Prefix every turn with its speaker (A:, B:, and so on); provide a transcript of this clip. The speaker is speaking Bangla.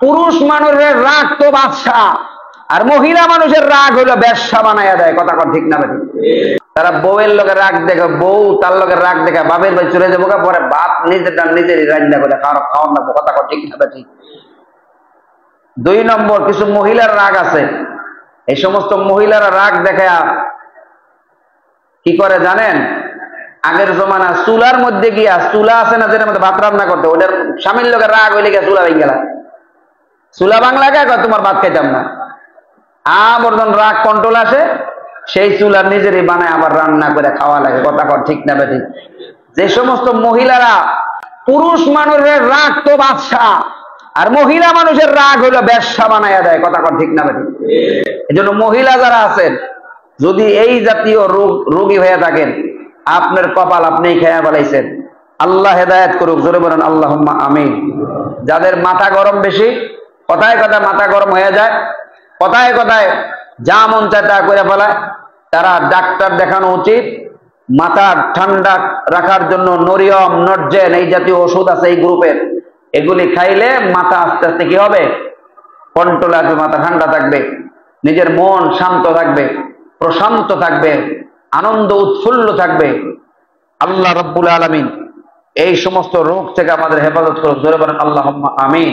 A: পুরুষ মানুষের রাগ তো বাদশা, আর মহিলা মানুষের রাগ হলো ব্যবসা বানাইয়া দেয়। কথা কথা ঠিক না বেঠিক? তারা বউয়ের লোকের রাগ দেখে, বউ তার লোকের রাগ দেখে বাপের ভাই চলে যাবো, পরে বাপ নিজেরই রান্না করে খাওয়ান লাগবো। কথা কথা ঠিক না বেঠিক? 2 নম্বর, কিছু মহিলার রাগ আছে, এই সমস্ত মহিলারা রাগ দেখে কি করে জানেন? আগের জমানা চুলার মধ্যে গিয়া, চুলা আছে না যেটার মধ্যে ভাত রান্না করতে, ওটার স্বামীর লোকের রাগ হইলে গিয়া চুলা ভেঙে গেলা, চুলা বাংলা গে তোমার ভাত খাইতাম না। আবার যখন রাগ কন্ট্রোল আসে, সেই চুলা নিজেরই বানায় আবার রান্না করে খাওয়া লাগে। কথা কর ঠিক না বেঠিক? যে সমস্ত মহিলারা, পুরুষ মানুষের রাগ তো বাদশা, আর মহিলা মানুষের রাগ হলো ব্যবসা বানাইয়া দেয়। কথা কর ঠিক না বেঠিক? এই জন্য মহিলা যারা আছেন, যদি এই জাতীয় রোগী হয়ে থাকেন, আপনার কপাল আপনিই খেয়া ফেলাইছেন। আল্লাহ হেদায়েত করুক, জোরে বলেন আল্লাহুম্মা আমিন। যাদের মাথা গরম বেশি, কথায় কথায় মাথা গরম হয়ে যায়, কথায় কথায় যা মন চায় তা করে ফেলায়, তারা ডাক্তার দেখানো উচিত। মাথা ঠান্ডা রাখার জন্য নরিয়ম, নরজেন এই জাতীয় ওষুধ আছে এই গ্রুপের, এগুলি খাইলে মাথা আস্তে আস্তে কি হবে? কন্ট্রোল আসবে, মাথা ঠান্ডা থাকবে, নিজের মন শান্ত থাকবে, প্রশান্ত থাকবে, আনন্দ উৎফুল্ল থাকবে। আল্লাহ রাব্বুল আলামিন এই সমস্ত রোগ থেকে আমাদের হেফাজত করুক, জোরে বলেন আল্লাহুম্মা আমিন।